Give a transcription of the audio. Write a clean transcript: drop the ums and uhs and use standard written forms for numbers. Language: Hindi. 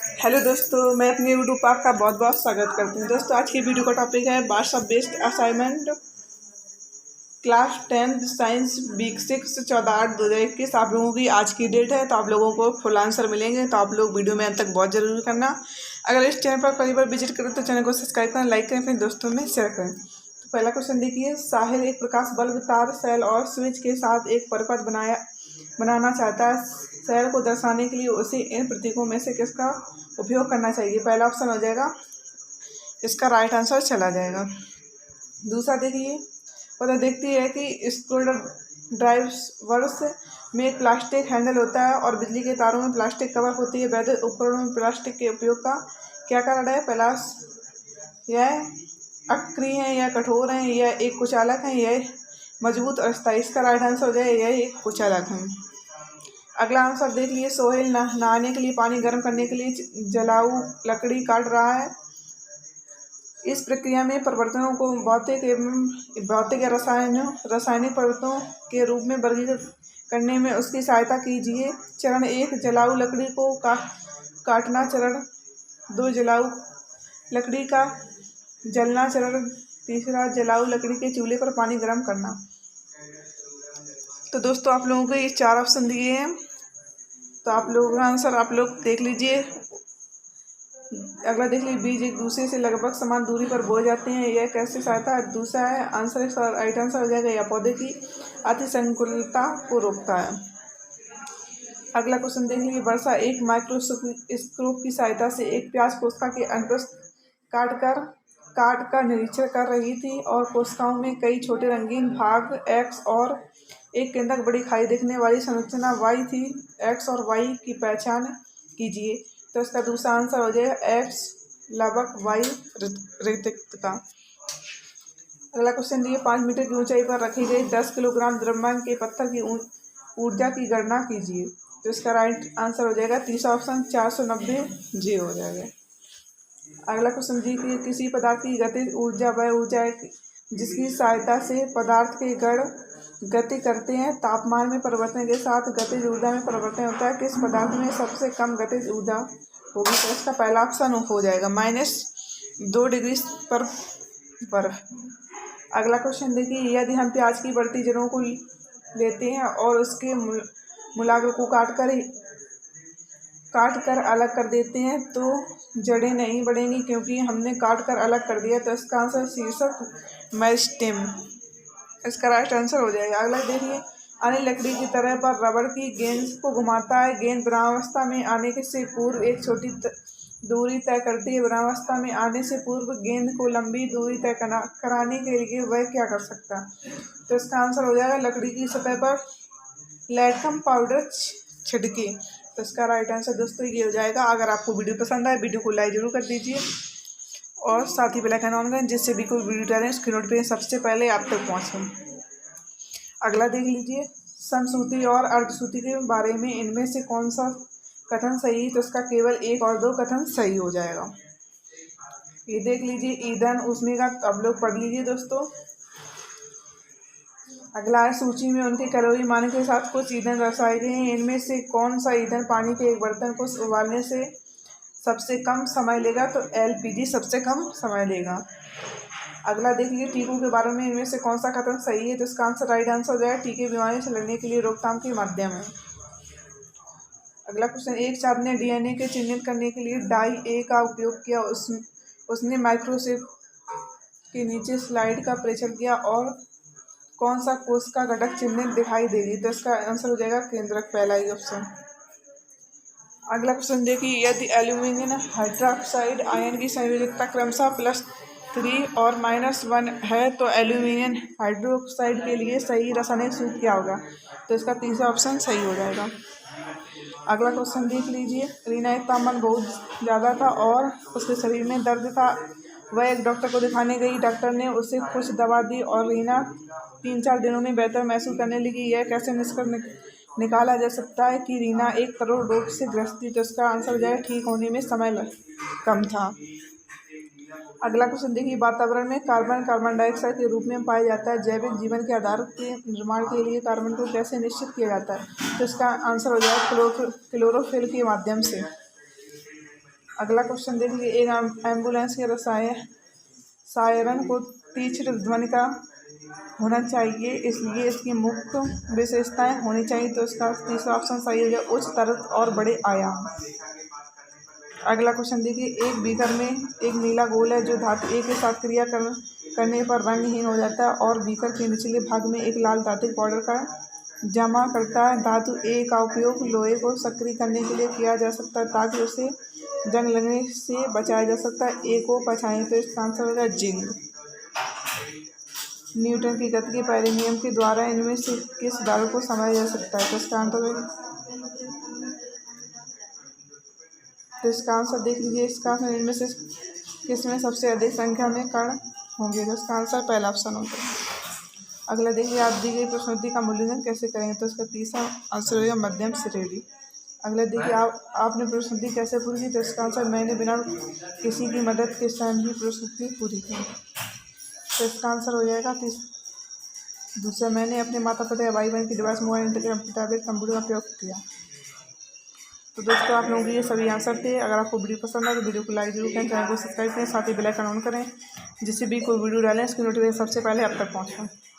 हेलो दोस्तों, मैं अपने यूट्यूब पर आपका बहुत बहुत स्वागत करती हूँ। दोस्तों, आज की वीडियो का टॉपिक है WhatsApp based assignment class 10th science week 6 14/8/2021। आप लोगों की आज की डेट है, तो आप लोगों को फुल आंसर मिलेंगे। तो आप लोग वीडियो में अंत तक बहुत जरूरी करना। अगर इस चैनल पर पहली बार विजिट करें तो चैनल को सब्सक्राइब करें, लाइक करें, अपने दोस्तों में शेयर करें। तो पहला क्वेश्चन देखिए, साहिल एक प्रकाश बल्ब, तार, सेल और स्विच के साथ एक परिपथ बनाना चाहता है। सेल को दर्शाने के लिए उसे इन प्रतीकों में से किसका उपयोग करना चाहिए? पहला ऑप्शन हो जाएगा, इसका राइट आंसर चला जाएगा। दूसरा देखिए, पता देखती है कि स्क्रू ड्राइवर्स में एक प्लास्टिक हैंडल होता है और बिजली के तारों में प्लास्टिक कवर होती है। वैद्युत उपकरणों में प्लास्टिक के उपयोग का क्या कारण है? पहला, यह अक्रिय है, यह कठोर है, यह एक कुचालक है, यह मजबूत और स्थायी। इसका राइट आंसर हो जाए यह एक कुचालक है। अगला आंसर देख लिए, सोहेल नहाने के लिए पानी गर्म करने के लिए जलाऊ लकड़ी काट रहा है। इस प्रक्रिया में परिवर्तनों को भौतिक या रासायनिक परिवर्तनों के रूप में वर्गीकृत करने में उसकी सहायता कीजिए। चरण 1, जलाऊ लकड़ी को काटना। चरण 2, जलाऊ लकड़ी का जलना। चरण 3, जलाऊ लकड़ी के चूल्हे पर पानी गर्म करना। तो दोस्तों, आप लोगों को ये 4 ऑप्शन दिए हैं, तो आप लोगों का आंसर आप लोग देख लीजिए। अगला देख लीजिए, बीज एक दूसरे से लगभग समान दूरी पर बोए जाते हैं, यह कैसे सहायता है? दूसरा है आंसर, राइट आंसर हो जाएगा यह पौधे की अतिसंकुलता को रोकता है। अगला क्वेश्चन देख लीजिए, वर्षा एक माइक्रोस्कोप की सहायता से एक प्याज कोशिका के अनुप्रस्थ काट कर निरीक्षण कर रही थी और कोशिकाओं में कई छोटे रंगीन भाग एक्स और एक केंद्रक बड़ी खाई दिखने वाली संरचना वाई थी। एक्स और वाई की पहचान कीजिए। तो इसका दूसरा आंसर हो जाएगा एक्स लवक, वाई रिक्तता। अगला क्वेश्चन दिए, 5 मीटर की ऊंचाई पर रखी गई 10 किलोग्राम द्रव्यमान के पत्थर की ऊर्जा की गणना कीजिए। तो इसका राइट आंसर हो जाएगा तीसरा ऑप्शन 490 जी हो जाएगा। अगला क्वेश्चन दी कि किसी पदार्थ की गतिज ऊर्जा वह ऊर्जा है जिसकी सहायता से पदार्थ के कण गति करते हैं। तापमान में परिवर्तन के साथ गतिज ऊर्जा में परिवर्तन होता है। किस पदार्थ में सबसे कम गतिज ऊर्जा होगी? तो इसका पहला ऑप्शन हो जाएगा -2 डिग्री पर बर्फ। अगला क्वेश्चन देखिए, यदि हम प्याज की बढ़ती जड़ों को लेते हैं और उसके मूलाग्र को काट कर अलग कर देते हैं तो जड़ें नहीं बढ़ेंगी, क्योंकि हमने काट कर अलग कर दिया। तो इसका आंसर शीर्षक मेरिस्टेम, इसका राइट आंसर हो जाएगा। अगला देखिए, अन्य लकड़ी की तरह पर रबड़ की गेंद को घुमाता है। गेंद विरामावस्था में आने से पूर्व एक छोटी दूरी तय करती है। विरामावस्था में आने से पूर्व गेंद को लंबी दूरी तय कराने के लिए वह क्या कर सकता है? तो इसका आंसर हो जाएगा लकड़ी की सतह पर लैटकम पाउडर छिड़के। तो इसका राइट आंसर दोस्तों ये हो जाएगा। अगर आपको वीडियो पसंद आए, वीडियो को लाइक जरूर कर दीजिए और साथ ही बेल आइकन ऑन करें, जिससे भी कोई वीडियो डालें उसकी नोटिफिकेशन सबसे पहले आप तक पहुँचे। अगला देख लीजिए, समसूती और अर्धसूती के बारे में इनमें से कौन सा कथन सही? तो इसका केवल 1 और 2 कथन सही हो जाएगा। ये देख लीजिए, ईंधन उसमें का अब लोग पढ़ लीजिए दोस्तों। अगला है, सूची में उनके कैलोरी मान के साथ कुछ ईंधन दर्शाए गए हैं, इनमें से कौन सा ईंधन पानी के एक बर्तन को उबालने से सबसे कम समय लेगा? तो एलपीजी सबसे कम समय लेगा। अगला देख लीजिए, टीकों के बारे में इनमें से कौन सा कथन सही है? तो इसका आंसर राइट आंसर हो जाएगा टीके बीमारी से लड़ने के लिए रोकथाम के माध्यम है। अगला क्वेश्चन, एक छात्र ने डीएनए के चिन्हित करने के लिए डाई ए का उपयोग किया। उसने माइक्रोस्कोप के नीचे स्लाइड का परीक्षण किया और कौन सा कोश का घटक चिन्हित दिखाई देगी? तो इसका आंसर हो जाएगा केंद्रक, पहला ही ऑप्शन। अगला क्वेश्चन देखिए, यदि एल्यूमिनियम हाइड्रोक्साइड आयन की संयोजकता क्रमशः +3 और -1 है तो एल्यूमिनियम हाइड्रोक्साइड के लिए सही रासायनिक सूत्र क्या होगा? तो इसका तीसरा ऑप्शन सही हो जाएगा। अगला क्वेश्चन देख लीजिए, रीना का तापमान बहुत ज़्यादा था और उसके शरीर में दर्द था। वह एक डॉक्टर को दिखाने गई। डॉक्टर ने उसे कुछ दवा दी और रीना 3-4 दिनों में बेहतर महसूस करने लगी। यह कैसे निष्कर्ष निकाला जा सकता है कि रीना एक करोड़ रोग से ग्रस्त थी? तो इसका आंसर हो जाएगा ठीक होने में समय कम था। अगला क्वेश्चन देखिए, वातावरण में कार्बन डाइऑक्साइड के रूप में पाया जाता है। जैविक जीवन के आधार के निर्माण के लिए कार्बन को कैसे निश्चित किया जाता है? तो इसका आंसर हो जाएगा क्लोरोफिल के माध्यम से। अगला क्वेश्चन देखिए, एक एम्बुलेंस के सायरन को तीक्ष्ण ध्वनि का होना चाहिए, इसलिए इसकी मुख्य विशेषताएं होनी चाहिए। तो इसका तीसरा ऑप्शन सही हो गया, उच्च तरंग और बड़े आयाम। अगला क्वेश्चन देखिए, एक बीकर में एक नीला गोल है जो धातु ए के साथ क्रिया करने पर रंगहीन हो जाता है और बीकर के निचले भाग में एक लाल धातु पाउडर का जमा करता है। धातु ए का उपयोग लोहे को सक्रिय करने के लिए किया जा सकता है ताकि उसे जंग लगने से बचाया जा सकता है। ए को पहचानें। तो इसका आंसर होगा जिंक। न्यूटन की गति के पहले नियम के द्वारा इनमें से किस बल को समझा जा सकता है? तो इसका आंसर देख लीजिए, इसका आंसर इनमें से किसमें सबसे अधिक संख्या में कण होंगे? तो इसका आंसर पहला ऑप्शन होगा। अगला देखिए, आप दी गई प्रश्नोत्तरी का मूल्यांकन कैसे करेंगे? तो इसका तीसरा आंसर होगा मध्यम श्रेणी। अगला देखिए, आपने प्रश्नोत्तरी कैसे पूरी की? तो इसका आंसर मैंने बिना किसी की मदद के स्वयं ही प्रश्नोत्तरी पूरी की। तो इसका आंसर हो जाएगा दूसरा, मैंने अपने माता पिता या भाई बहन की device, mobile, internet, tablet, computer का उपयोग किया। तो दोस्तों, आप लोगों के ये सभी आंसर थे। अगर आपको वीडियो पसंद आए तो वीडियो को लाइक जरूर करें, चैनल को सब्सक्राइब करें, साथ ही बेल आइकन ऑन करें, जिससे भी कोई वीडियो डालें इसकी नोटिफिकेशन सबसे पहले आप तक पहुँचे।